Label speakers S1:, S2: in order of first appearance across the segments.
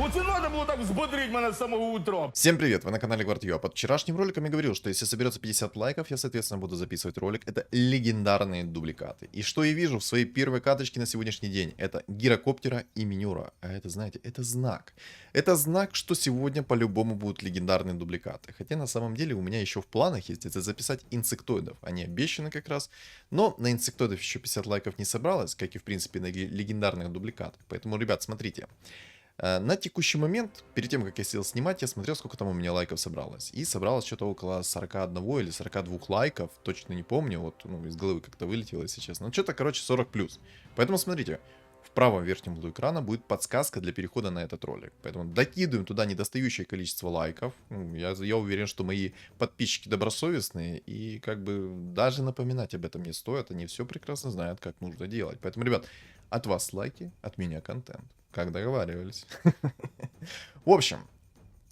S1: Оце надо було так взбодрить мене з самого утра.
S2: Всем привет, вы на канале Гвардио. Под вчерашним роликом я говорил, что если соберется 50 лайков, я, соответственно, буду записывать ролик. Это легендарные дубликаты. И что я вижу в своей первой каточке на сегодняшний день? Это гирокоптера и минера. А это, знаете, это знак. Это знак, что сегодня по-любому будут легендарные дубликаты. Хотя на самом деле у меня еще в планах есть это записать инсектоидов. Они обещаны как раз. Но на инсектоидов еще 50 лайков не собралось, как и в принципе на легендарных дубликатах. Поэтому, ребят, смотрите. На текущий момент, перед тем, как я сел снимать, я смотрел, сколько там у меня лайков собралось. И собралось что-то около 41 или 42 лайков, точно не помню, вот из головы как-то вылетело, если честно. Ну, что-то, короче, 40+. Поэтому смотрите, в правом верхнем углу экрана будет подсказка для перехода на этот ролик. Поэтому докидываем туда недостающее количество лайков. Я уверен, что мои подписчики добросовестные, и как бы даже напоминать об этом не стоит, они все прекрасно знают, как нужно делать. Поэтому, ребят, от вас лайки, от меня контент. Как договаривались. В общем,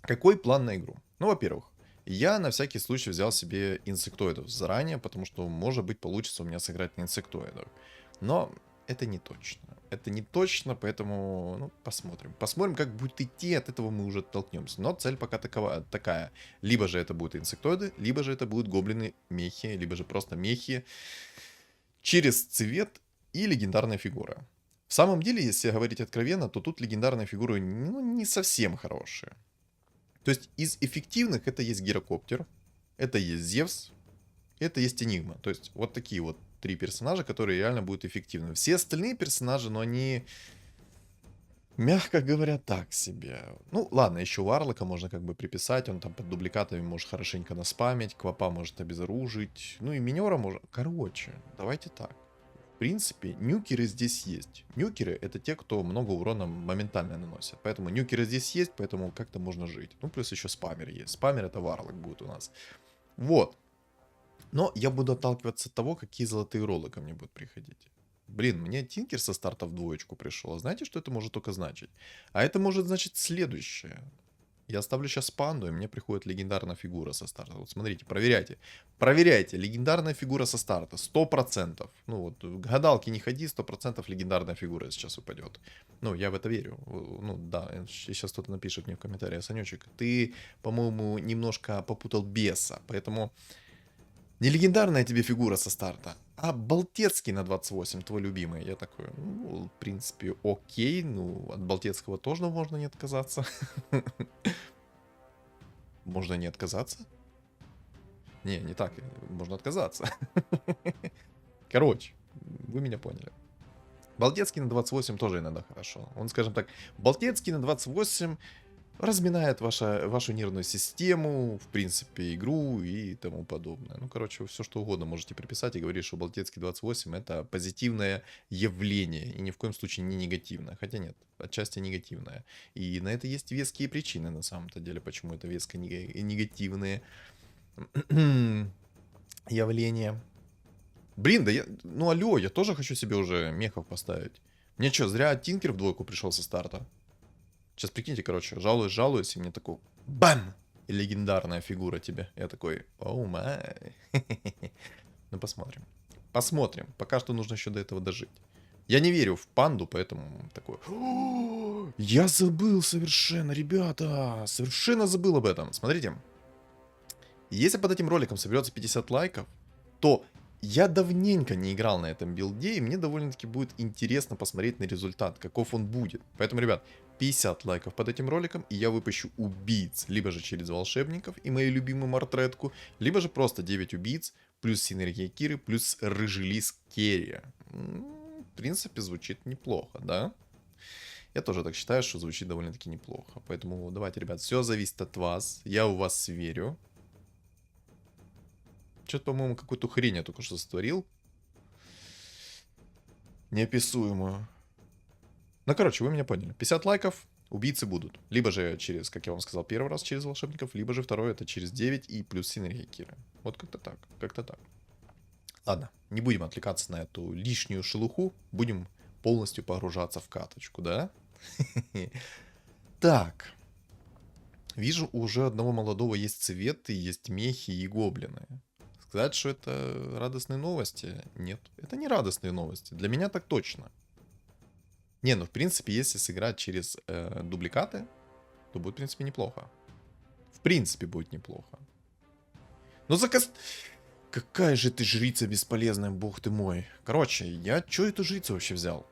S2: какой план на игру? Ну, во-первых, я на всякий случай взял себе инсектоидов заранее, потому что, может быть, получится у меня сыграть на инсектоидах. Но это не точно. Это не точно, поэтому, ну, посмотрим. Посмотрим, как будет идти, от этого мы уже оттолкнемся. Но цель пока такая. Либо же это будут инсектоиды, либо же это будут гоблины, мехи, либо же просто мехи через цвет и легендарная фигура. В самом деле, если говорить откровенно, то тут легендарные фигуры не совсем хорошие. То есть из эффективных это есть Гирокоптер, это есть Зевс, это есть Энигма. То есть вот такие вот три персонажа, которые реально будут эффективны. Все остальные персонажи, но они, мягко говоря, так себе. Ну ладно, еще Варлока можно как бы приписать, он там под дубликатами может хорошенько наспамить, Квапа может обезоружить, ну и Минера может... Короче, давайте так. В принципе, нюкеры здесь есть. Нюкеры это те, кто много урона моментально наносят. Поэтому нюкеры здесь есть, поэтому как-то можно жить. Ну, плюс еще спамер есть. Спамер это Варлок будет у нас. Вот. Но я буду отталкиваться от того, какие золотые роллы ко мне будут приходить. Блин, мне Тинкер со старта в двоечку пришел. А знаете, что это может только значить? А это может значить следующее. Я ставлю сейчас панду, и мне приходит легендарная фигура со старта. Вот смотрите, проверяйте. Проверяйте, легендарная фигура со старта. 100%. Ну вот, гадалки не ходи, 100% легендарная фигура сейчас упадет. Ну, я в это верю. Ну, да, сейчас кто-то напишет мне в комментариях: Санечек, ты, по-моему, немножко попутал беса. Поэтому не легендарная тебе фигура со старта, а Болтецкий на 28, твой любимый. Я такой, ну, в принципе, окей. Ну, от Болтецкого тоже можно не отказаться. Можно не отказаться? Не так. Можно отказаться. Короче, вы меня поняли. Болтецкий на 28 тоже иногда хорошо. Он, скажем так, Болтецкий на 28 разминает вашу нервную систему, в принципе, игру и тому подобное. Ну, короче, все что угодно можете приписать и говорить, что Болтецкий 28 это позитивное явление и ни в коем случае не негативное. Хотя нет, отчасти негативное. И на это есть веские причины на самом-то деле, почему это веско негативные явления. Блин, да я... Ну алло, я тоже хочу себе уже мехов поставить. Мне что, зря Тинкер в двойку пришел со старта? Сейчас прикиньте, короче, жалуюсь, и мне такой бам! И легендарная фигура тебе. Я такой, оу май. Ну, посмотрим. Посмотрим. Пока что нужно еще до этого дожить. Я не верю в панду, поэтому такой... Я забыл совершенно, ребята. Совершенно забыл об этом. Смотрите. Если под этим роликом соберется 50 лайков, то я давненько не играл на этом билде, и мне довольно-таки будет интересно посмотреть на результат, каков он будет. Поэтому, ребят, 50 лайков под этим роликом, и я выпущу убийц, либо же через волшебников и мою любимую мартретку, либо же просто 9 убийц, плюс синергия Киры, плюс рыжий лис Керри. В принципе, звучит неплохо, да? Я тоже так считаю, что звучит довольно-таки неплохо. Поэтому давайте, ребят, все зависит от вас. Я в вас верю. Что-то, по-моему, какую-то хрень я только что сотворил. Неописуемую. Ну, короче, вы меня поняли. 50 лайков, убийцы будут. Либо же через, как я вам сказал, первый раз через волшебников, либо же второй это через 9 и плюс синергия Киры. Вот как-то так, как-то так. Ладно, не будем отвлекаться на эту лишнюю шелуху. Будем полностью погружаться в каточку, да? Так. Вижу, у уже одного молодого есть цветы, есть мехи и гоблины. Сказать, что это радостные новости? Нет, это не радостные новости. Для меня так точно. Не, ну в принципе, если сыграть через дубликаты, то будет, в принципе, неплохо. В принципе, будет неплохо. Но заказ... Какая же ты жрица бесполезная, бог ты мой. Короче, я чё эту жрицу вообще взял?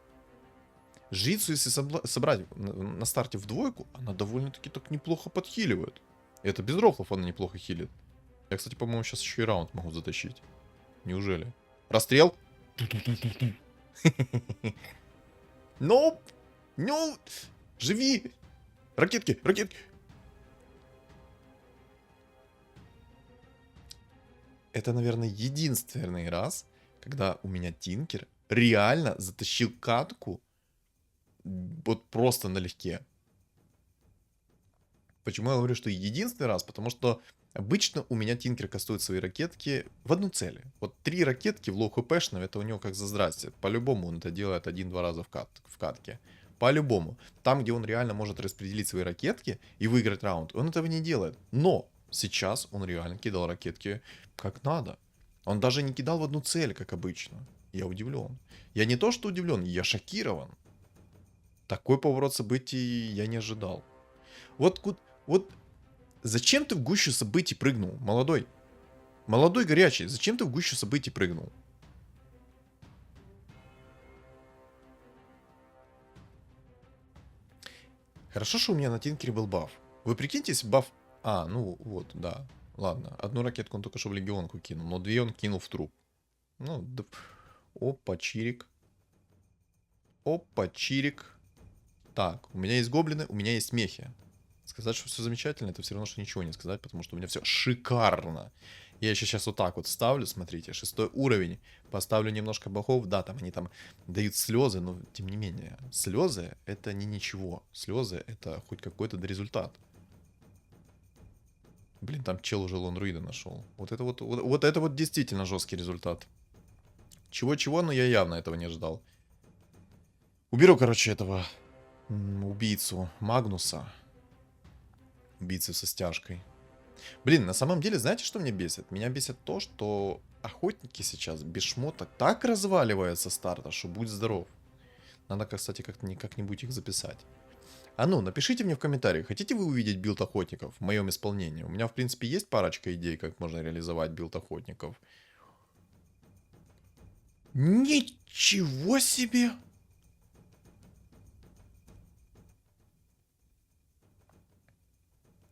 S2: Жрицу, если собрать на старте в двойку, она довольно-таки так неплохо подхиливает. И это без рофлов она неплохо хилит. Я, кстати, по-моему, сейчас еще и раунд могу затащить. Неужели? Расстрел? Ну, ну, живи! Ракетки, ракетки! Это, наверное, единственный раз, когда у меня Тинкер реально затащил катку вот просто налегке. Почему я говорю, что единственный раз? Потому что обычно у меня Тинкер кастует свои ракетки в одну цель. Вот 3 ракетки в лоу хпшном, это у него как за здрасте. По-любому он это делает 1-2 раза в катке. По-любому. Там, где он реально может распределить свои ракетки и выиграть раунд, он этого не делает. Но сейчас он реально кидал ракетки как надо. Он даже не кидал в одну цель, как обычно. Я удивлен. Я не то, что удивлен, я шокирован. Такой поворот событий я не ожидал. Вот зачем ты в гущу событий прыгнул, молодой? Молодой горячий, зачем ты в гущу событий прыгнул? Хорошо, что у меня на Тинкере был баф. Вы прикиньте, если баф... А, ну вот, да. Ладно, одну ракетку он только что в легионку кинул, но 2 он кинул в труп. Ну, да... Опа, чирик. Опа, чирик. Так, у меня есть гоблины, у меня есть мехи. Сказать, что все замечательно, это все равно, что ничего не сказать, потому что у меня все шикарно. Я еще сейчас вот так вот ставлю, смотрите, 6 уровень, поставлю немножко богов, да, там они там дают слезы, но тем не менее, слезы это не ничего, слезы это хоть какой-то результат. Блин, там чел уже лонруида нашел. Вот это вот действительно жесткий результат. Чего-чего, но я явно этого не ожидал. Уберу, короче, этого убийцу Магнуса. Убийцу со стяжкой. Блин, на самом деле, знаете, что меня бесит? Меня бесит то, что охотники сейчас без шмота так разваливаются старта, что будь здоров. Надо, кстати, как-нибудь их записать. А ну, напишите мне в комментариях, хотите вы увидеть билд охотников в моем исполнении? У меня, в принципе, есть парочка идей, как можно реализовать билд охотников. Ничего себе!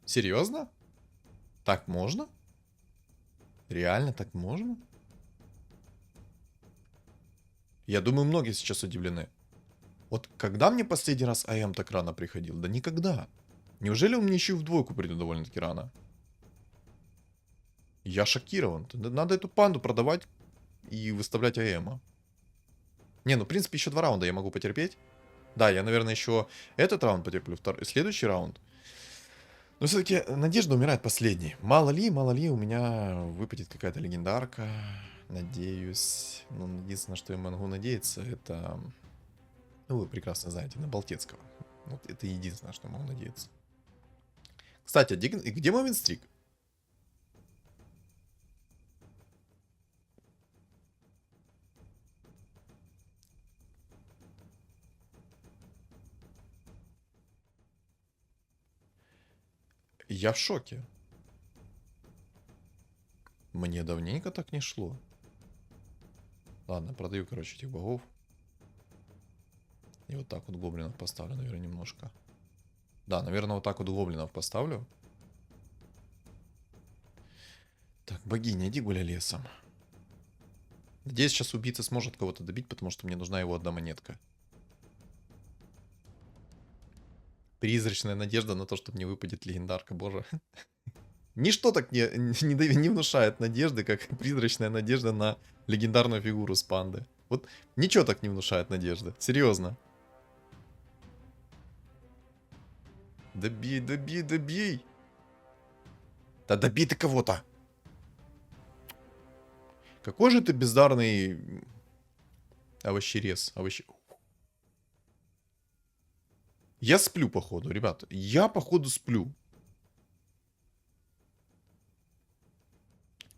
S2: Серьезно? Так можно? Реально так можно? Я думаю, многие сейчас удивлены. Вот когда мне последний раз АМ так рано приходил? Да никогда. Неужели он мне еще и в двойку придет довольно-таки рано? Я шокирован. Надо эту панду продавать и выставлять АМа. Не, ну в принципе еще 2 раунда я могу потерпеть. Да, я, наверное, еще этот раунд потерплю, следующий раунд. Но все-таки надежда умирает последней. Мало ли у меня выпадет какая-то легендарка. Надеюсь. Ну, единственное, что я могу надеяться, это... Ну, вы прекрасно знаете, на Болтецкого. Вот это единственное, что могу надеяться. Кстати, где мой винстрик? Я в шоке. Мне давненько так не шло. Ладно, продаю, короче, этих богов. И вот так вот гоблинов поставлю, наверное, немножко. Да, наверное, вот так вот гоблинов поставлю. Так, богиня, иди гуляй лесом. Надеюсь, сейчас убийца сможет кого-то добить, потому что мне нужна его одна монетка. Призрачная надежда на то, что мне выпадет легендарка, боже. Ничто так не внушает надежды, как призрачная надежда на легендарную фигуру с панды. Вот ничего так не внушает надежды. Серьезно. Добей, добей, добей. Да добей ты кого-то. Какой же ты бездарный овощерез. Я сплю, походу, ребята. Я, походу, сплю.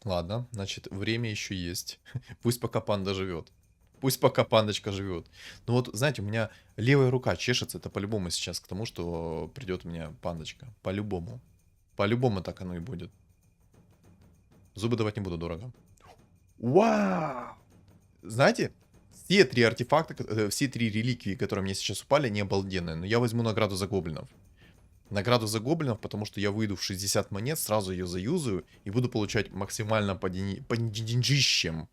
S2: Ладно, значит, время еще есть. Пусть пока панда живет. Пусть пока пандочка живет. Ну вот, знаете, у меня левая рука чешется, это по-любому сейчас к тому, что придет у меня пандочка. По-любому. По-любому так оно и будет. Зубы давать не буду, дорого. Вау! Знаете, все три артефакта, все три реликвии, которые мне сейчас упали, не обалденные. Но я возьму награду за гоблинов. Награду за гоблинов, потому что я выйду в 60 монет, сразу ее заюзаю и буду получать максимально по деньжищем.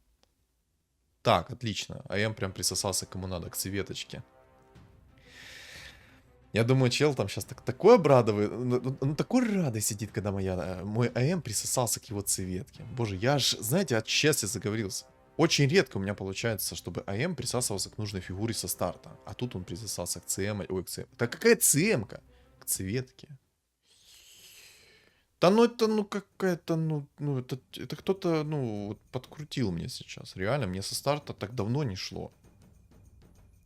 S2: Так, отлично. АМ прям присосался кому надо, к цветочке. Я думаю, чел там сейчас такой обрадовый, ну такой радый сидит, когда мой АМ присосался к его цветке. Боже, я аж, знаете, от счастья заговорился. Очень редко у меня получается, чтобы АМ присасывался к нужной фигуре со старта. А тут он присосался к ЦМ, ой, к ЦМ. Да какая ЦМ-ка? К цветке. Да ну это, ну какая-то, ну это кто-то, ну, вот подкрутил мне сейчас. Реально, мне со старта так давно не шло.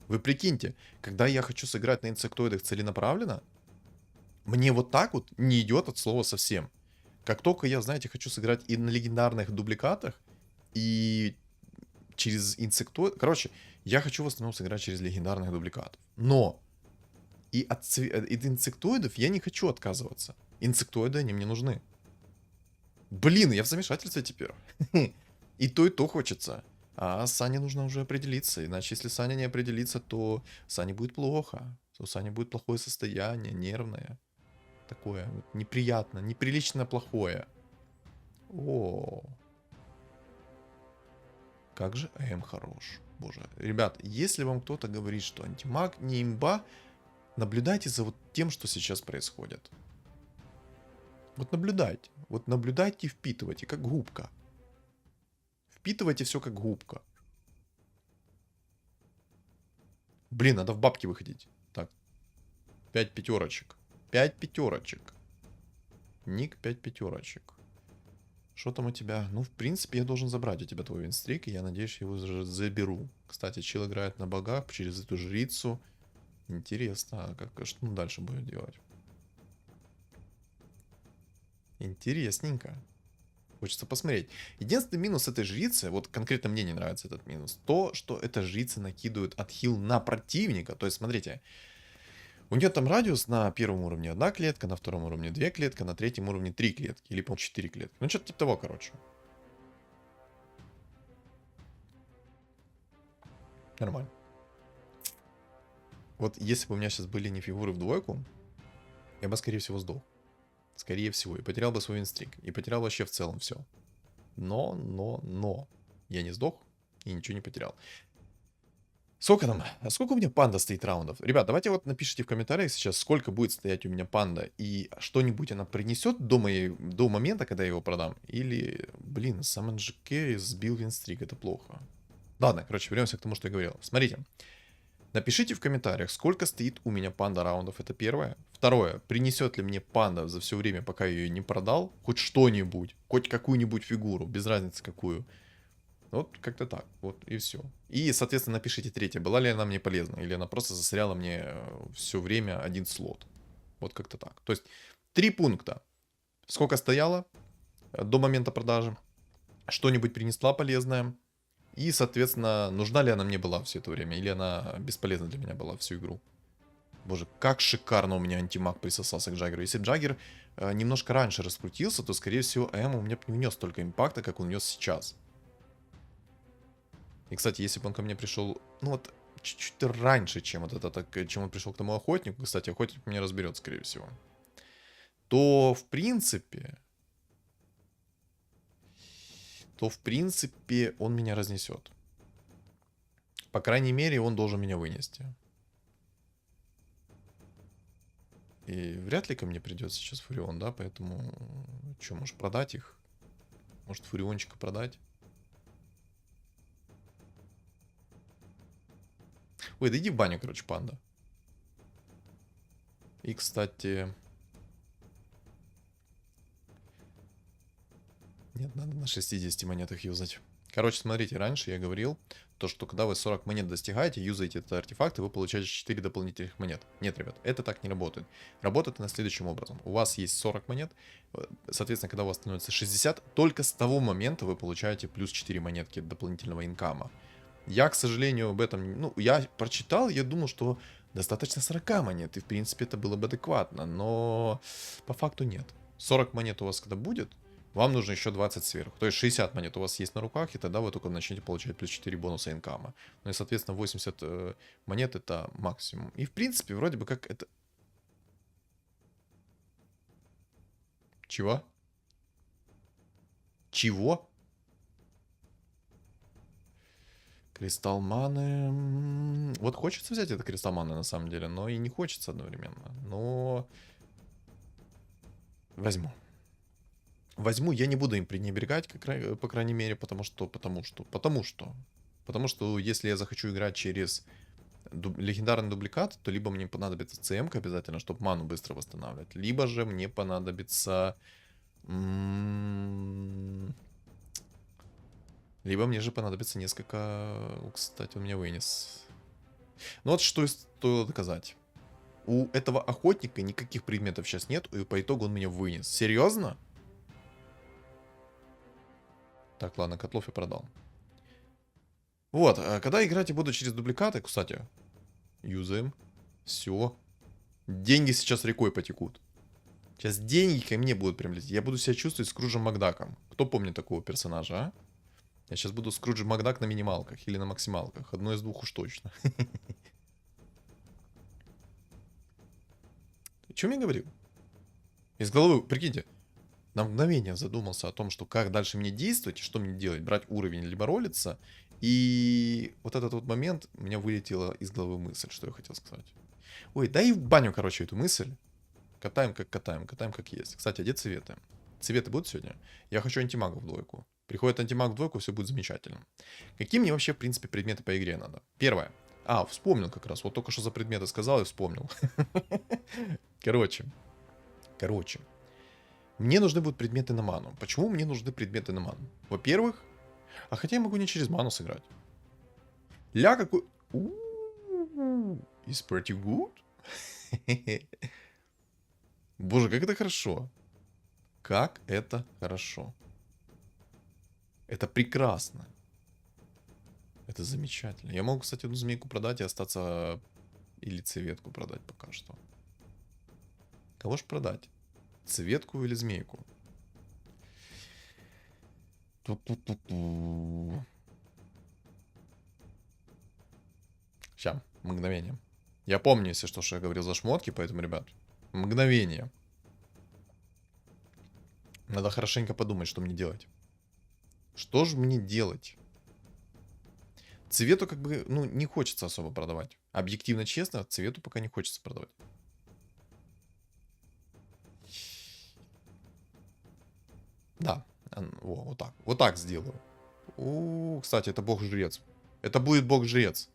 S2: Вы прикиньте, когда я хочу сыграть на инсектоидах целенаправленно, мне вот так вот не идет от слова совсем. Как только я, знаете, хочу сыграть и на легендарных дубликатах, и через инсектоид... Короче, я хочу в основном сыграть через легендарных дубликатов. Но и от инсектоидов я не хочу отказываться. Инсектоиды, они мне нужны. Блин, я в замешательстве теперь. И то хочется. А Сане нужно уже определиться. Иначе, если Саня не определится, то Сане будет плохо. У Сани будет плохое состояние, нервное. Такое вот неприятно, неприлично плохое. О, как же АМ хорош. Боже. Ребят, если вам кто-то говорит, что антимаг не имба, наблюдайте за вот тем, что сейчас происходит. Вот наблюдайте. Вот наблюдайте и впитывайте, как губка. Впитывайте все как губка. Блин, надо в бабки выходить. Так. 5 пятерочек. 5 пятерочек. Ник 5 пятерочек. Что там у тебя? Ну, в принципе, я должен забрать у тебя твой винстрик, и я надеюсь, я его заберу. Кстати, чел играет на богах через эту жрицу. Интересно, а что он дальше будет делать? Интересненько. Хочется посмотреть. Единственный минус этой жрицы, вот конкретно мне не нравится этот минус, то, что эта жрица накидывает отхил на противника. То есть, смотрите, у нее там радиус на первом уровне 1 клетка, на втором уровне 2 клетки, на третьем уровне 3 клетки. Или, по-моему, 4 клетки. Ну, что-то типа того, короче. Нормально. Вот если бы у меня сейчас были не фигуры в двойку, я бы, скорее всего, сдох. Скорее всего. И потерял бы свой инстрик. И потерял вообще в целом все. Но. Я не сдох и ничего не потерял. Сколько там? А сколько у меня панда стоит раундов? Ребят, давайте вот напишите в комментариях сейчас, сколько будет стоять у меня панда. И что-нибудь она принесет до момента, когда я его продам. Или, блин, сам НЖК сбил винстрик. Это плохо. Ладно, короче, вернемся к тому, что я говорил. Смотрите. Напишите в комментариях, сколько стоит у меня панда раундов. Это первое. Второе. Принесет ли мне панда за все время, пока я ее не продал, хоть что-нибудь, хоть какую-нибудь фигуру, без разницы какую. Вот как-то так. Вот и все. И, соответственно, напишите третье. Была ли она мне полезна? Или она просто засоряла мне все время один слот. Вот как-то так. То есть 3 пункта. Сколько стояло до момента продажи. Что-нибудь принесла полезное. И, соответственно, нужна ли она мне была все это время, или она бесполезна для меня была всю игру. Боже, как шикарно у меня антимаг присосался к Джаггеру. Если бы Джаггер немножко раньше раскрутился, то, скорее всего, АМ у меня бы не внес столько импакта, как он внес сейчас. И, кстати, если бы он ко мне пришел, ну вот, чуть-чуть раньше, чем вот это, чем он пришел к тому охотнику, кстати, охотник меня разберет, скорее всего, то, в принципе, он меня разнесет. По крайней мере, он должен меня вынести. И вряд ли ко мне придет сейчас Фурион, да, поэтому... Что, может продать их? Может Фуриончика продать? Ой, да иди в баню, короче, панда. И, кстати... Нет, надо на 60 монетах юзать. Короче, смотрите, раньше я говорил, то, что когда вы 40 монет достигаете, юзаете этот артефакт, и вы получаете 4 дополнительных монет. Нет, ребят, это так не работает. Работает это следующим образом. У вас есть 40 монет, соответственно, когда у вас становится 60, только с того момента вы получаете плюс 4 монетки дополнительного инкама. Я, к сожалению, об этом... Ну, я прочитал, я думал, что достаточно 40 монет, и, в принципе, это было бы адекватно, но по факту нет. 40 монет у вас когда будет, вам нужно еще 20 сверху. То есть 60 монет у вас есть на руках, и тогда вы только начнете получать плюс 4 бонуса инкама. Ну и, соответственно, 80 монет это максимум. И, в принципе, вроде бы как это... Чего? Чего? Кристалл маны... Вот хочется взять это кристалл маны на самом деле, но и не хочется одновременно. Но... Возьму. Возьму, я не буду им пренебрегать, по крайней мере, потому что если я захочу играть через легендарный дубликат, то либо мне понадобится ЦМ обязательно, чтобы ману быстро восстанавливать, либо же мне понадобится... Либо мне же понадобится несколько... Кстати, он меня вынес. Ну вот что стоило доказать. У этого охотника никаких предметов сейчас нет, и по итогу он меня вынес. Серьезно? Так, ладно, котлов я продал. Вот, когда играть я буду через дубликаты, кстати, юзаем. Все. Деньги сейчас рекой потекут. Сейчас деньги ко мне будут прям лететь. Я буду себя чувствовать Скруджем Макдаком. Кто помнит такого персонажа, а? Я сейчас буду Скрудж Макдак на минималках или на максималках. Одно из двух уж точно. Чем я говорил? Из головы, прикиньте, на мгновение задумался о том, что как дальше мне действовать, что мне делать, брать уровень, либо ролиться. И вот этот вот момент у меня вылетела из головы мысль, что я хотел сказать. Ой, дай в баню, короче, эту мысль. Катаем как есть. Кстати, а где цветы? Цветы будут сегодня? Я хочу антимага в двойку. Приходит антимаг в двойку, все будет замечательно. Какие мне вообще, в принципе, предметы по игре надо? Первое. Вспомнил как раз. Вот только что за предметы сказал и вспомнил. Короче. Мне нужны будут предметы на ману. Почему мне нужны предметы на ману? Во-первых, хотя я могу не через ману сыграть. Ля какой... Is pretty good. Боже, как это хорошо. Как это хорошо. Это прекрасно. Это замечательно. Я могу, кстати, одну змейку продать и остаться... Или цветку продать пока что. Кого ж продать? Цветку или змейку? Сейчас, мгновение. Я помню, если что я говорил за шмотки, поэтому, ребят, мгновение. Надо хорошенько подумать, что мне делать. Что же мне делать? Цвету как бы, ну, не хочется особо продавать. Объективно честно, цвету пока не хочется продавать. Да, вот так. Вот так сделаю. Кстати, это бог-жрец. Это будет бог-жрец.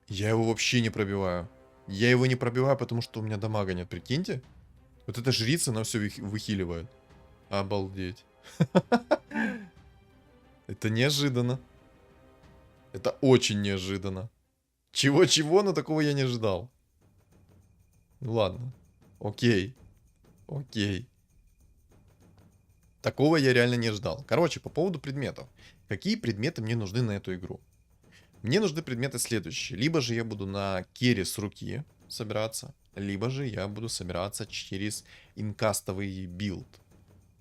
S2: Я его вообще не пробиваю. Я его не пробиваю, потому что у меня дамага нет, прикиньте. Вот эта жрица, она все выхиливает. Обалдеть. Это неожиданно. Это очень неожиданно. Чего-чего, но такого я не ожидал. Ну ладно. Окей. Такого я реально не ждал. Короче, по поводу предметов. Какие предметы мне нужны на эту игру? Мне нужны предметы следующие. Либо же я буду на керри с руки собираться, либо же я буду собираться через инкастовый билд.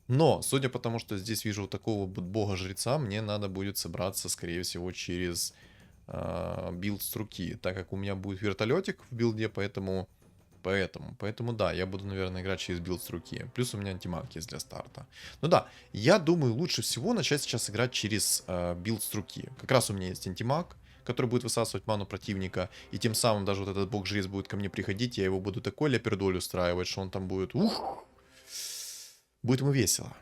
S2: Но, судя по тому, что здесь вижу вот такого бога-жреца, мне надо будет собраться, скорее всего, через билд с руки. Так как у меня будет вертолетик в билде, поэтому да, я буду, наверное, играть через билд с руки. Плюс у меня антимаг есть для старта. Ну да, я думаю, лучше всего начать сейчас играть через билд с руки. Как раз у меня есть антимаг, который будет высасывать ману противника. И тем самым даже вот этот бог-жрец будет ко мне приходить. Я его буду такой ляпердоль устраивать, что он там будет... Будет ему весело.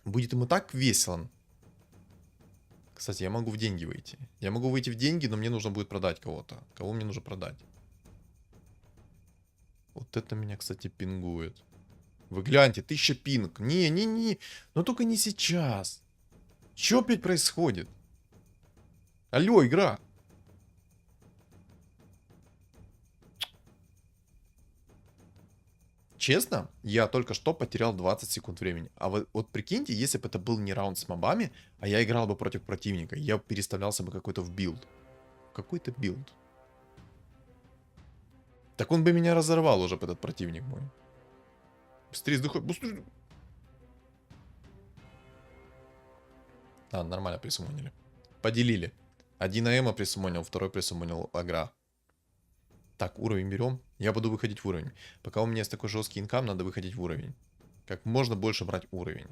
S2: Будет ему так весело. Кстати, я могу в деньги выйти. Я могу выйти в деньги, но мне нужно будет продать кого-то. Кого мне нужно продать? Вот это меня, кстати, пингует. Вы гляньте, 1000 пинг. Не. Но только не сейчас. Что опять происходит? Алло, игра. честно, я только что потерял 20 секунд времени. А вот прикиньте, если бы это был не раунд с мобами, а я играл бы против противника, я переставлялся бы какой-то в билд. Какой-то билд. Так он бы меня разорвал уже, этот противник мой. Быстрее сдыхай, быстрее. А, нормально присумонили. Поделили. Один АМа присумонил, второй присумонил Агра. Так, уровень берем. Я буду выходить в уровень. Пока у меня есть такой жесткий инкам, надо выходить в уровень. Как можно больше брать уровень.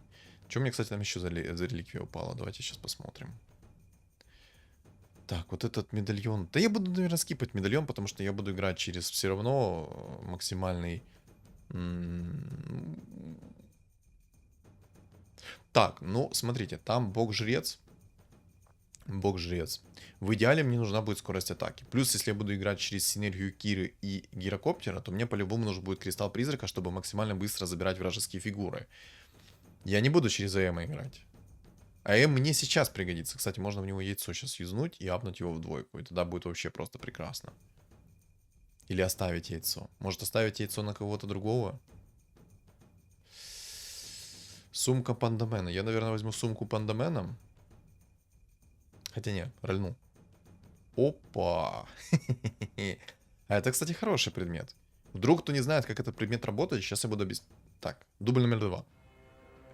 S2: Что мне, кстати, там еще за реликвия упала? Давайте сейчас посмотрим. Так, вот этот медальон. Да я буду, наверное, скипать медальон, потому что я буду играть через все равно максимальный... Так, ну, смотрите, там бог-жрец. Бог-жрец. В идеале мне нужна будет скорость атаки. Плюс, если я буду играть через синергию Киры и Гирокоптера, то мне по-любому нужен будет кристалл призрака, чтобы максимально быстро забирать вражеские фигуры. Я не буду через АМ играть. АМ мне сейчас пригодится. Кстати, можно в него яйцо сейчас юзнуть и апнуть его в двойку. И тогда будет вообще просто прекрасно. Или оставить яйцо. Может оставить яйцо на кого-то другого? Сумка пандамена. Я, наверное, возьму сумку пандамена. Хотя нет, рольну. Опа! А это, кстати, хороший предмет. Вдруг кто не знает, как этот предмет работает, сейчас я буду объяснять. Так, дубль номер 2.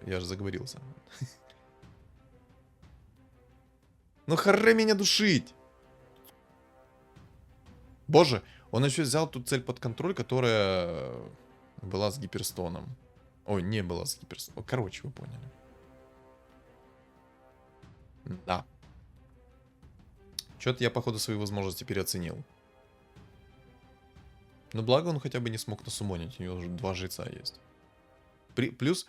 S2: Я же заговорился. Ну харе меня душить! Боже, он еще взял ту цель под контроль, которая была с гиперстоном. Ой, не была с гиперстоном. Короче, вы поняли. Да. Что-то я, походу, свои возможности переоценил. Но благо он хотя бы не смог насумонить. У него уже 2 жреца есть. Плюс...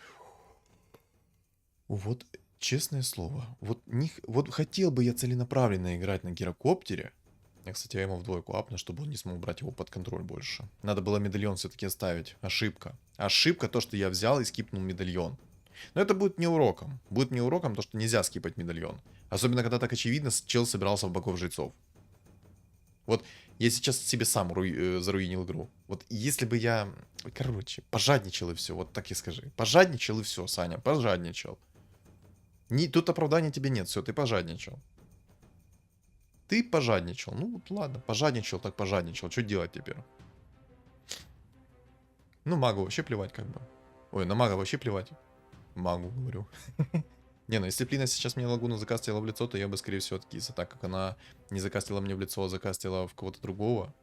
S2: Вот, честное слово. Вот хотел бы я целенаправленно играть на гирокоптере. Я, кстати, я ему в двойку апну, чтобы он не смог брать его под контроль больше. Надо было медальон все-таки оставить. Ошибка. Ошибка то, что я взял и скипнул медальон. Но это будет не уроком. Будет не уроком то, что нельзя скипать медальон. Особенно, когда так очевидно, чел собирался в богов жрецов. Вот я сейчас себе сам заруинил игру. Вот если бы я... Короче, пожадничал и все. Вот так и скажи. Пожадничал и все, Саня. Пожадничал. Тут оправдания тебе нет. Все, ты пожадничал. Ты пожадничал. Ну, вот ладно. Пожадничал, так пожадничал. Что делать теперь? Ну, магу вообще плевать как бы. Ой, на мага вообще плевать. Магу, говорю. Не, ну если Плина сейчас мне лагуну закастила в лицо, то я бы, скорее всего, откис. А так как она не закастила мне в лицо, а закастила в кого-то другого.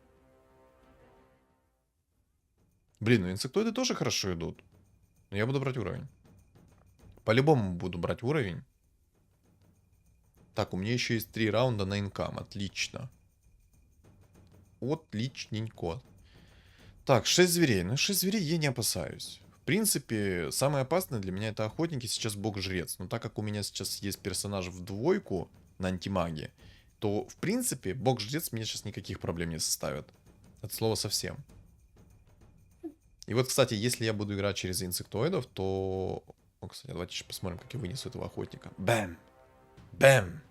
S2: Блин, ну инсектоиды тоже хорошо идут. Но я буду брать уровень. По-любому буду брать уровень. Так, у меня еще есть 3 раунда на инкам. Отлично. Отличненько. Так, 6 зверей. Ну, 6 зверей я не опасаюсь. В принципе, самое опасное для меня это охотники, сейчас бог-жрец. Но так как у меня сейчас есть персонаж в двойку на антимаге, то, в принципе, бог-жрец мне сейчас никаких проблем не составит. От слова совсем. И вот, кстати, если я буду играть через инсектоидов, то... О, кстати, давайте еще посмотрим, как я вынесу этого охотника. Бэм! Бэм!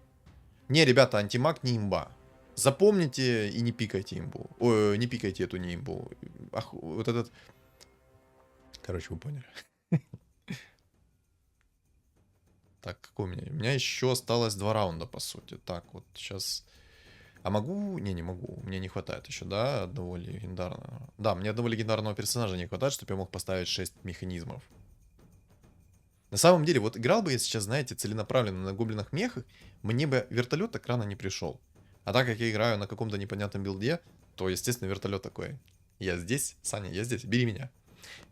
S2: Не, ребята, антимаг не имба. Запомните и не пикайте имбу. Ой, не пикайте эту не имбу. Ах, вот этот... Короче, вы поняли. Так, какой у меня? У меня еще осталось 2 раунда, по сути. Так, вот сейчас... А могу? Не могу. Мне не хватает еще, да, одного легендарного. Да, мне одного легендарного персонажа не хватает, чтобы я мог поставить 6 механизмов. На самом деле, вот играл бы я сейчас, знаете, целенаправленно на гоблинах-мехах, мне бы вертолет так рано не пришел. А так как я играю на каком-то непонятном билде, то, естественно, вертолет такой. Я здесь, Саня, я здесь, бери меня.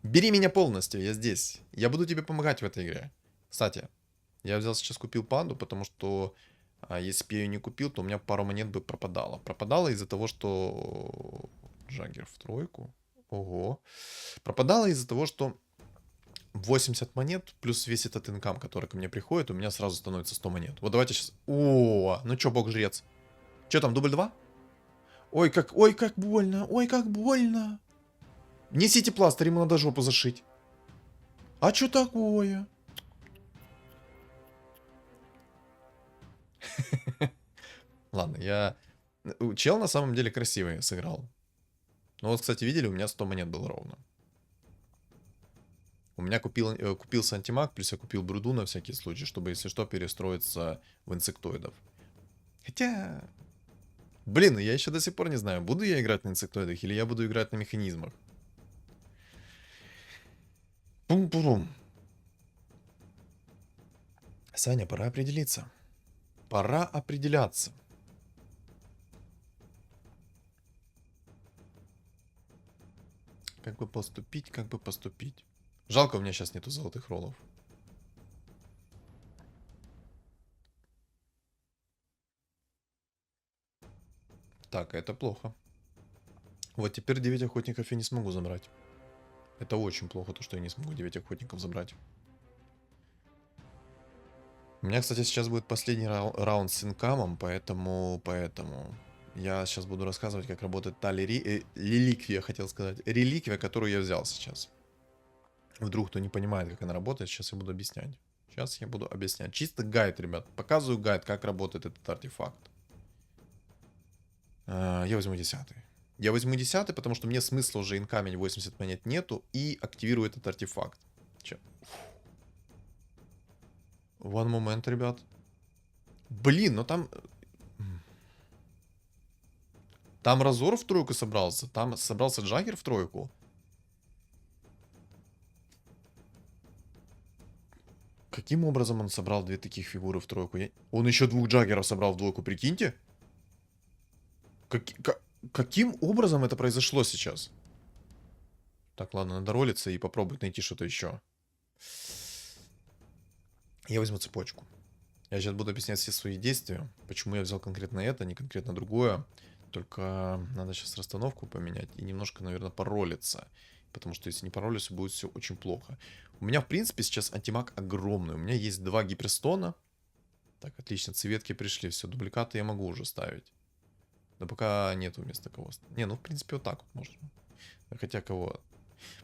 S2: Бери меня полностью, я здесь. Я буду тебе помогать в этой игре. Кстати, я взял сейчас, купил панду, потому что если бы я ее не купил, то у меня пару монет бы пропадало. Пропадало из-за того, что... Джаггер в тройку. Ого. Пропадало из-за того, что 80 монет плюс весь этот инкам, который ко мне приходит, у меня сразу становится 100 монет. Вот давайте сейчас... О, ну чё, бог-жрец? Чё там, дубль 2? Ой, как больно, ой, как больно. Несите пластырь, ему надо жопу зашить. А чё такое? Ладно, я... Чел на самом деле красивый сыграл. Ну вот, кстати, видели, у меня 100 монет было ровно. меня купился антимаг, плюс я купил бруду на всякий случай, чтобы, если что, перестроиться в инсектоидов. Хотя... Блин, я еще до сих пор не знаю, буду я играть на инсектоидах или я буду играть на механизмах. Пум-пурум. Саня, пора определиться. Пора определяться. Как бы поступить, как бы поступить. Жалко, у меня сейчас нету золотых роллов. Так, это плохо. Вот теперь 9 охотников я не смогу забрать. Это очень плохо, то, что я не смогу 9 охотников забрать. У меня, кстати, сейчас будет последний раунд с инкамом, поэтому я сейчас буду рассказывать, как работает та реликвия, хотел сказать. Реликвия, которую я взял сейчас. Вдруг кто не понимает, как она работает, сейчас я буду объяснять. Сейчас я буду объяснять. Чисто гайд, ребят. Показываю гайд, как работает этот артефакт. Я возьму 10-й. Я возьму 10-й, потому что мне смысла уже инкамень 80 монет нету. И активирую этот артефакт. Че? One момент, ребят. Блин, но там... Там Разор в тройку собрался. Там собрался Джаггер в тройку. Каким образом он собрал две таких фигуры в тройку? Он еще двух Джаггеров собрал в двойку, прикиньте. Каким образом это произошло сейчас? Так, ладно, надо ролиться и попробовать найти что-то еще. Я возьму цепочку. Я сейчас буду объяснять все свои действия. Почему я взял конкретно это, не конкретно другое. Только надо сейчас расстановку поменять и немножко, наверное, поролиться. Потому что если не поролиться, будет все очень плохо. У меня, в принципе, сейчас антимаг огромный. У меня есть 2 гиперстона. Так, отлично, цветки пришли. Все, дубликаты я могу уже ставить. Но пока нету вместо кого. Не, ну, в принципе, вот так вот можно. Хотя кого...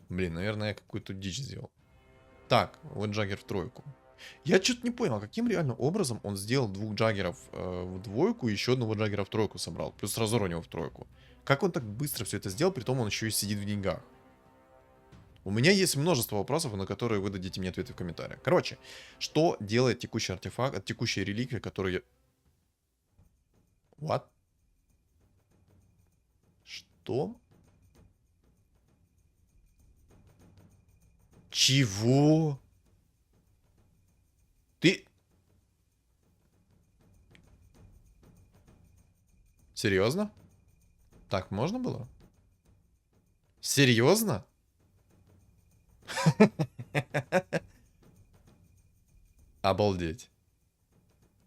S2: Блин, наверное, я какую-то дичь сделал. Так, вот Джаггер в тройку. Я что-то не понял, каким реально образом он сделал 2 Джаггеров в двойку и еще одного Джаггера в тройку собрал. Плюс Разор у него в тройку. Как он так быстро все это сделал, при том он еще и сидит в деньгах? У меня есть множество вопросов, на которые вы дадите мне ответы в комментариях. Короче, что делает текущий артефакт, текущая реликвия, которую я... What? Что? Чего? Ты... Серьезно? Так можно было? Серьезно? Обалдеть.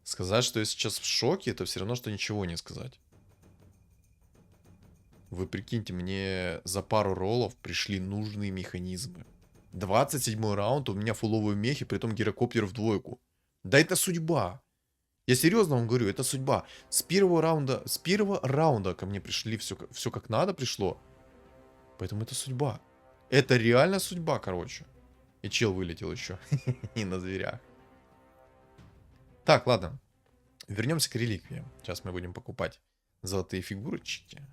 S2: Сказать, что я сейчас в шоке, это все равно, что ничего не сказать. Вы прикиньте, мне за пару роллов пришли нужные механизмы. 27-й раунд, у меня фуловые мехи, притом гирокоптер в двойку. Да это судьба. Я серьезно вам говорю, это судьба. С первого раунда ко мне пришли, все как надо пришло. Поэтому это судьба. Это реально судьба, короче. И чел вылетел еще. И на зверях. Так, ладно. Вернемся к реликвиям. Сейчас мы будем покупать золотые фигурочки.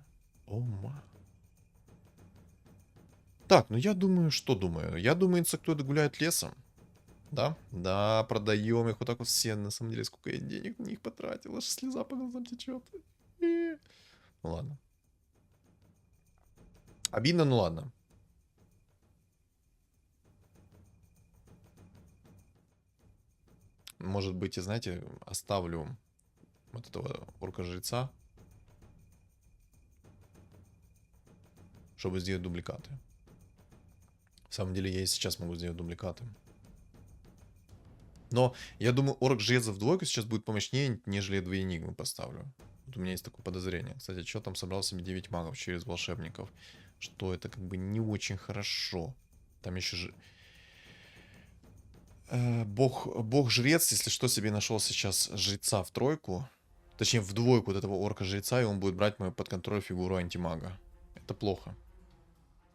S2: Ома. Так, ну я думаю, что думаю? Я думаю, инсектоиды гуляют лесом. Да? Да, продаем их вот так вот все. На самом деле, сколько я денег на них потратил. Аж слеза по глазам течет. Ну ладно. Обидно, ну ладно. Может быть, и знаете, оставлю вот этого орка-жреца, чтобы сделать дубликаты. В самом деле, я и сейчас могу сделать дубликаты. Но я думаю, орк-жрец в двойку сейчас будет помощнее, нежели я 2 энигмы поставлю. Вот у меня есть такое подозрение. Кстати, что там собрал себе 9 магов через волшебников? Что это как бы не очень хорошо. Там еще же... Бог-жрец, если что, себе нашел сейчас жреца в тройку. Точнее, в двойку вот этого орка-жреца, и он будет брать мою под контроль фигуру антимага. Это плохо.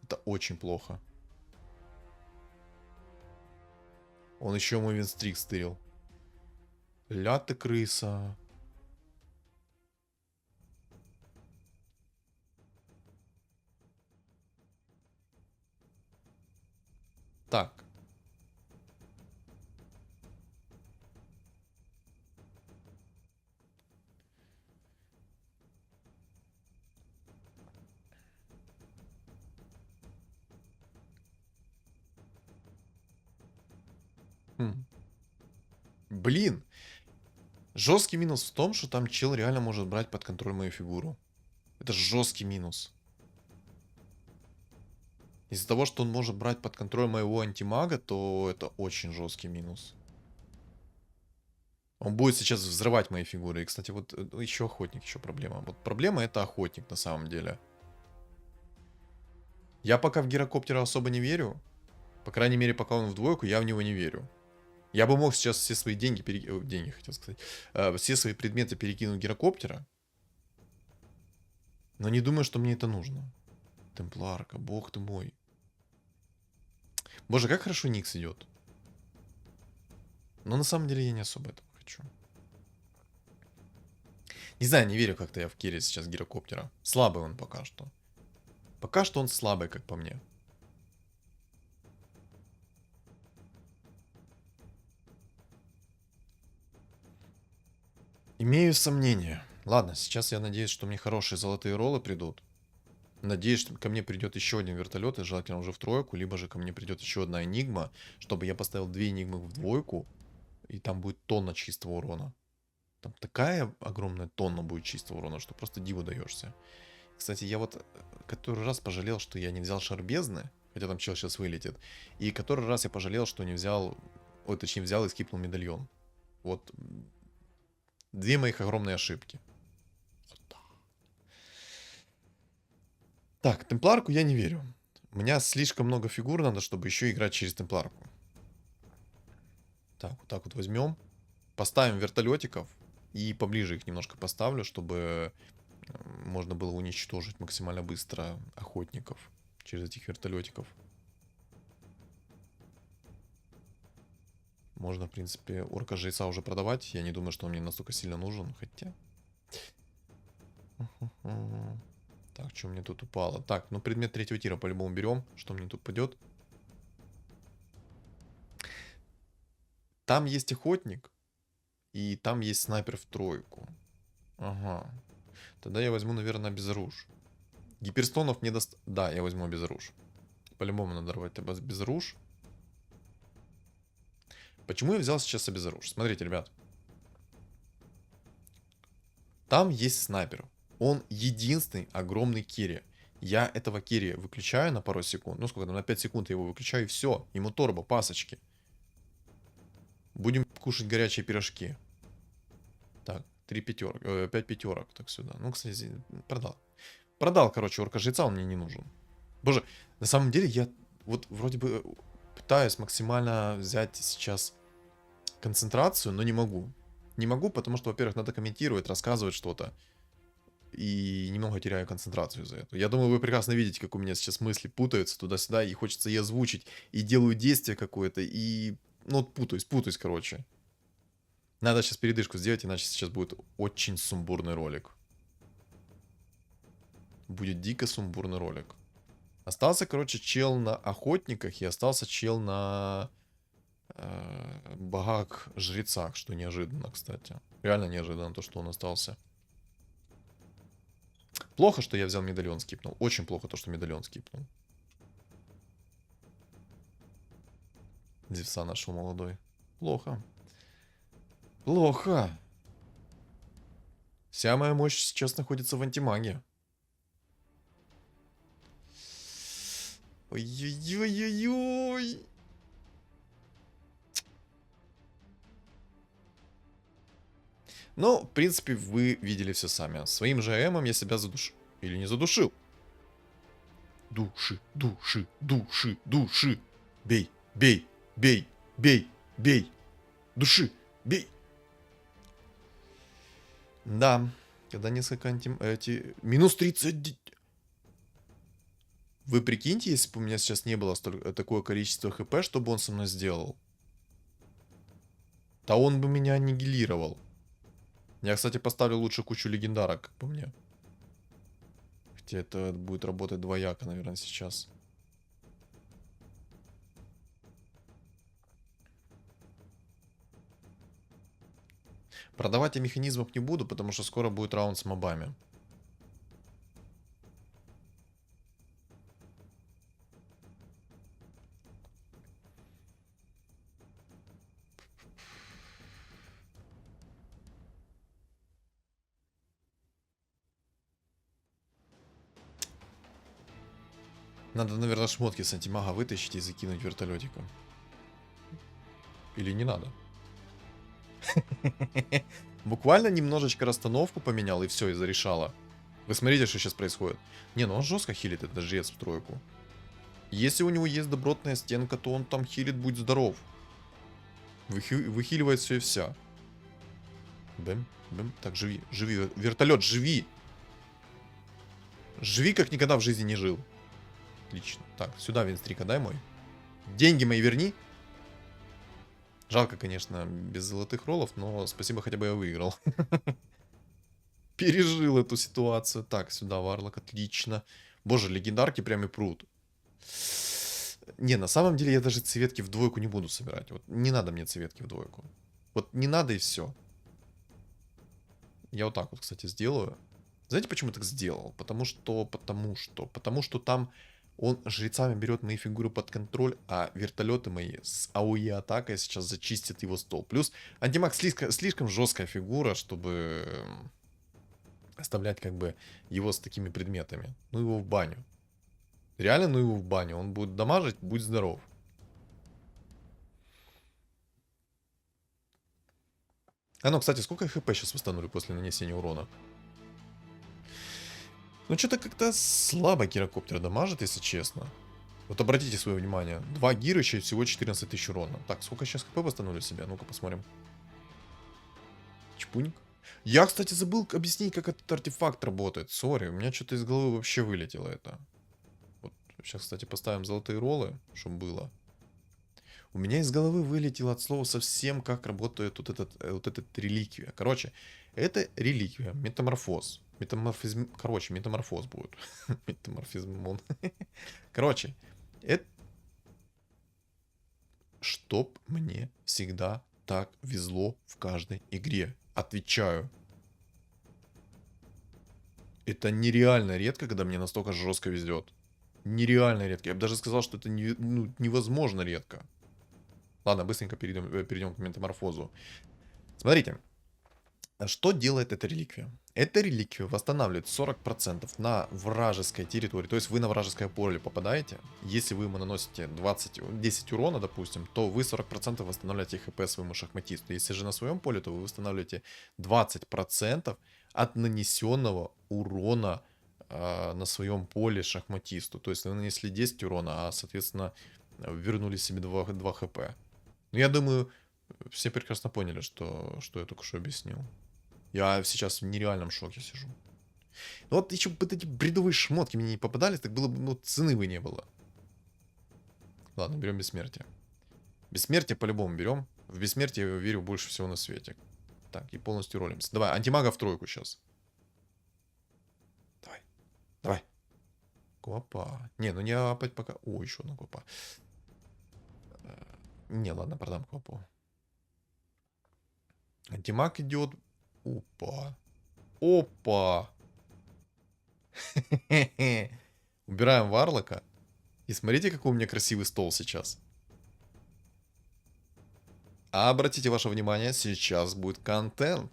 S2: Это очень плохо. Он еще мой винстрик стырил. Ля ты крыса. Так. Хм. Блин. Жесткий минус в том, что там чел реально может брать под контроль мою фигуру. Это жесткий минус. Из-за того, что он может брать под контроль моего антимага, то это очень жесткий минус. Он будет сейчас взрывать мои фигуры. И, кстати, вот еще охотник, еще проблема. Вот проблема это охотник на самом деле. Я пока в гирокоптера особо не верю. По крайней мере, пока он в двойку, я в него не верю. Я бы мог сейчас все свои деньги, деньги хотел сказать, все свои предметы перекинуть в гирокоптера. Но не думаю, что мне это нужно. Темпларка, бог ты мой. Боже, как хорошо Никс идет. Но на самом деле я не особо этого хочу. Не знаю, не верю как-то я в Кире сейчас гирокоптера. Слабый он пока что. Пока что он слабый, как по мне. Имею сомнения. Ладно, сейчас я надеюсь, что мне хорошие золотые роллы придут. Надеюсь, что ко мне придет еще один вертолет, и желательно уже в тройку, либо же ко мне придет еще одна энигма, чтобы я поставил 2 энигмы в двойку, и там будет тонна чистого урона. Там такая огромная тонна будет чистого урона, что просто диву даешься. Кстати, я вот который раз пожалел, что я не взял шар бездны, хотя там чел сейчас вылетит. И который раз я пожалел, что не взял, ой, точнее взял и скипнул медальон. Вот две моих огромные ошибки. Так, темпларку я не верю. У меня слишком много фигур надо, чтобы еще играть через темпларку. Так, вот так вот возьмем. Поставим вертолетиков. И поближе их немножко поставлю, чтобы можно было уничтожить максимально быстро охотников через этих вертолетиков. Можно, в принципе, орка-жреца уже продавать. Я не думаю, что он мне настолько сильно нужен. Хотя... Так, что мне тут упало? Так, ну предмет третьего тира по-любому берем. Что мне тут пойдет? Там есть охотник. И там есть снайпер в тройку. Ага. Тогда я возьму, наверное, безруж. Гиперстонов мне даст... Да, я возьму безруж. По-любому надо рвать безруж. Почему я взял сейчас обезоружь? Смотрите, ребят. Там есть снайпер. Он единственный огромный керри. Я этого керри выключаю на пару секунд. Ну, сколько там, на 5 секунд я его выключаю, и все. Ему торбо, пасочки. Будем кушать горячие пирожки. Так, 5 пятерок. Так, сюда. Ну, кстати, продал. Продал, короче, орка-жреца, он мне не нужен. Боже, на самом деле я вот вроде бы пытаюсь максимально взять сейчас концентрацию, но не могу. Не могу, потому что, во-первых, надо комментировать, рассказывать что-то. И немного теряю концентрацию за это. Я думаю, вы прекрасно видите, как у меня сейчас мысли путаются туда-сюда, и хочется и озвучить, и делаю действие какое-то, и... Ну, путаюсь, короче. Надо сейчас передышку сделать, иначе сейчас будет очень сумбурный ролик. Будет дико сумбурный ролик. Остался, короче, чел на охотниках, и остался чел на... богах-жрецах, что неожиданно, кстати. Реально неожиданно то, что он остался. Плохо, что я взял медальон, скипнул. Очень плохо то, что медальон скипнул. Зевса нашел молодой. Плохо. Плохо. Вся моя мощь сейчас находится в антимаге. Ой-ой-ой-ой-ой. Ну, в принципе, вы видели все сами. Своим же АМом я себя задушил. Или не задушил. Души, души, души, души. Бей, бей, бей, бей, бей. Души, бей. Да, когда несколько эти... Минус 30... Вы прикиньте, если бы у меня сейчас не было такое количество хп, что бы он со мной сделал. Да он бы меня аннигилировал. Я, кстати, поставлю лучше кучу легендарок, как по мне. Хотя это будет работать двояко, наверное, сейчас. Продавать я механизмов не буду, потому что скоро будет раунд с мобами. Надо, наверное, шмотки с антимага вытащить и закинуть вертолетиком. Или не надо? Буквально немножечко расстановку поменял, и все, и зарешало. Вы смотрите, что сейчас происходит. Не, ну он жестко хилит этот жрец в тройку. Если у него есть добротная стенка, то он там хилит, будь здоров. Выхиливает все и вся. Бэм, бэм. Так, живи, живи. Вертолет, живи. Живи, как никогда в жизни не жил. Отлично. Так, сюда винстрика дай мой. Деньги мои верни. Жалко, конечно, без золотых роллов, но спасибо, хотя бы я выиграл. Пережил эту ситуацию. Так, сюда варлок, отлично. Боже, легендарки прям и прут. Не, на самом деле я даже цветки в двойку не буду собирать. Вот не надо мне цветки в двойку. Вот не надо и все. Я вот так вот, кстати, сделаю. Знаете, почему так сделал? Потому что там он жрецами берет мои фигуры под контроль, а вертолеты мои с АОЕ атакой сейчас зачистят его стол. Плюс антимаг слишком жесткая фигура, чтобы оставлять как бы его с такими предметами. Ну его в баню. Реально, ну его в баню. Он будет дамажить, будь здоров. А ну, кстати, сколько хп сейчас восстановлю после нанесения урона? Ну, что-то как-то слабо гирокоптер дамажит, если честно. Вот обратите свое внимание. 2 гирыча и всего 14 тысяч урона. Так, сколько сейчас хп восстановлю себе? Ну-ка посмотрим. Чпуник. Я, кстати, забыл объяснить, как этот артефакт работает. Сори, у меня что-то из головы вообще вылетело это. Вот, сейчас, кстати, поставим золотые роллы, чтобы было. У меня из головы вылетело от слова совсем, как работает вот этот реликвия. Короче, это реликвия, метаморфоз. Короче, метаморфоз будет. Метаморфизм. Короче, это... Чтоб мне всегда так везло в каждой игре. Отвечаю. Это нереально редко, когда мне настолько жестко везет. Нереально редко. Я бы даже сказал, что это невозможно редко. Ладно, быстренько перейдем к метаморфозу. Смотрите. Что делает эта реликвия? Эта реликвия восстанавливает 40% на вражеской территории. То есть вы на вражеское поле попадаете. Если вы ему наносите 10 урона, допустим, то вы 40% восстанавливаете хп своему шахматисту. Если же на своем поле, то вы восстанавливаете 20% от нанесенного урона на своем поле шахматисту. То есть вы нанесли 10 урона, а соответственно вернули себе 2 хп. Ну, я думаю, все прекрасно поняли, что я только что объяснил. Я сейчас в нереальном шоке сижу. Ну вот еще бы эти бредовые шмотки мне не попадались, так было бы, ну, цены бы не было. Ладно, берем бессмертие. Бессмертие по-любому берем. В бессмертие я верю больше всего на свете. Так, и полностью ролимся. Давай, антимага в тройку сейчас. Давай, давай. Копа. Не, ну не опять пока. О, еще одна копа. Не, ладно, продам копу. Антимаг идет. Опа. Опа. Убираем варлока. И смотрите, какой у меня красивый стол сейчас. А обратите ваше внимание, сейчас будет контент.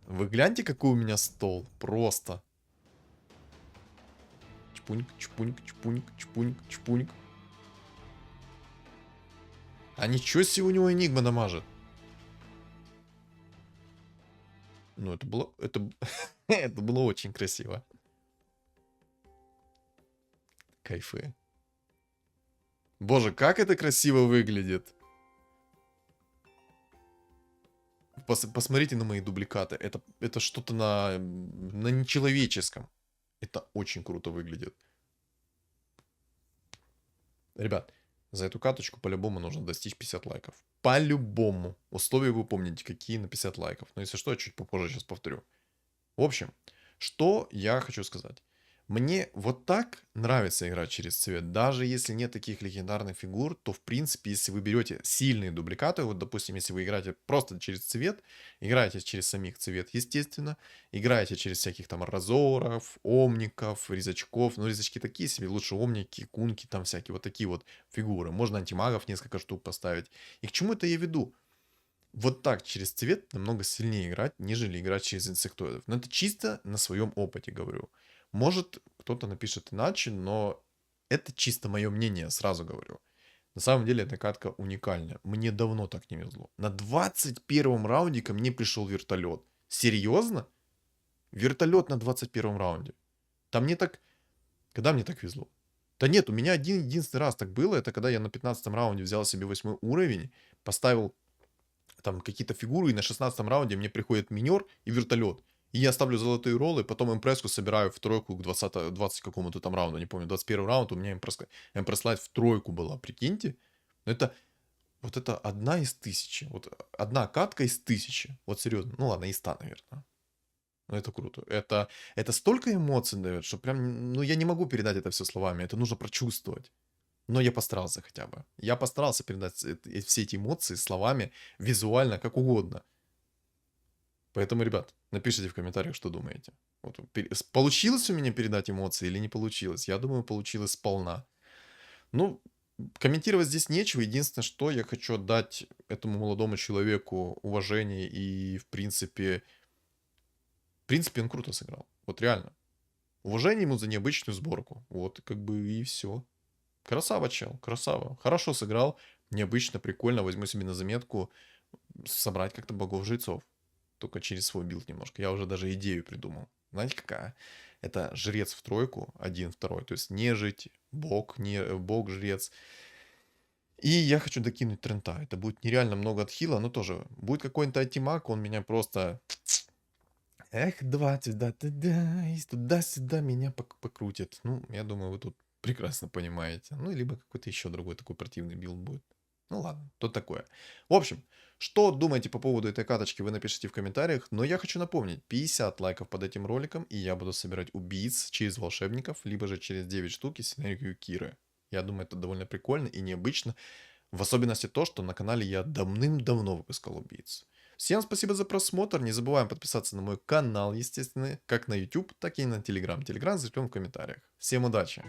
S2: Вы гляньте, какой у меня стол. Просто. Чпуньк, чпуньк, чпуньк, чпуньк, чпуньк. А ничего себе у него энигма дамажит. Ну, это было... это было очень красиво. Кайфы. Боже, как это красиво выглядит. Посмотрите на мои дубликаты. Это что-то на нечеловеческом. Это очень круто выглядит. Ребят, за эту каточку по-любому нужно достичь 50 лайков. По-любому. Условия вы помните, какие на 50 лайков. Но если что, я чуть попозже сейчас повторю. В общем, что я хочу сказать. Мне вот так нравится играть через цвет. Даже если нет таких легендарных фигур, то в принципе, если вы берете сильные дубликаты, вот допустим, если вы играете просто через цвет, играете через самих цвет, естественно, играете через всяких там разоров, омников, резачков, ну резачки такие себе, лучше омники, кунки, там всякие вот такие вот фигуры. Можно антимагов несколько штук поставить. И к чему это я веду? Вот так через цвет намного сильнее играть, нежели играть через инсектоидов. Но это чисто на своем опыте говорю. Может, кто-то напишет иначе, но это чисто мое мнение, сразу говорю. На самом деле эта катка уникальная. Мне давно так не везло. На 21 раунде ко мне пришел вертолет. Серьезно? Вертолет на 21 раунде. Там мне так... Когда мне так везло? Да нет, у меня единственный раз так было. Это когда я на 15 раунде взял себе 8 уровень, поставил там какие-то фигуры, и на 16 раунде мне приходит минер и вертолет. И я ставлю золотые роллы, потом импресску собираю в тройку к 20 какому-то там раунду, не помню, 21 раунд, у меня импресс-лайт в тройку была, прикиньте. Но это, вот это одна из 1000, вот одна катка из 1000, вот серьезно, ну ладно, из 100, наверное. Ну это круто, это столько эмоций дает, что прям, ну я не могу передать это все словами, это нужно прочувствовать. Но я постарался хотя бы. Я постарался передать все эти эмоции словами, визуально, как угодно. Поэтому, ребят, напишите в комментариях, что думаете. Вот, получилось у меня передать эмоции или не получилось? Я думаю, получилось сполна. Ну, комментировать здесь нечего. Единственное, что я хочу отдать этому молодому человеку уважение. И, в принципе, он круто сыграл. Вот реально. Уважение ему за необычную сборку. Вот, как бы и все. Красава, чел, красава. Хорошо сыграл. Необычно, прикольно. Возьму себе на заметку собрать как-то богов-жрецов. Только через свой билд немножко. Я уже даже идею придумал. Знаете, какая? Это жрец в тройку, один, второй. То есть нежить, бог, бог, жрец. И я хочу докинуть Трента. Это будет нереально много отхила, но тоже будет какой-то антимаг, он меня просто... Эх, два туда-туда, и туда-сюда меня покрутит. Ну, я думаю, вы тут прекрасно понимаете. Ну, либо какой-то еще другой такой противный билд будет. Ну ладно, то такое. В общем, что думаете по поводу этой каточки, вы напишите в комментариях. Но я хочу напомнить, 50 лайков под этим роликом, и я буду собирать убийц через волшебников, либо же через 9 штук и синергию Киры. Я думаю, это довольно прикольно и необычно. В особенности то, что на канале я давным-давно выпускал убийц. Всем спасибо за просмотр. Не забываем подписаться на мой канал, естественно, как на YouTube, так и на Telegram. Telegram закрепим в комментариях. Всем удачи!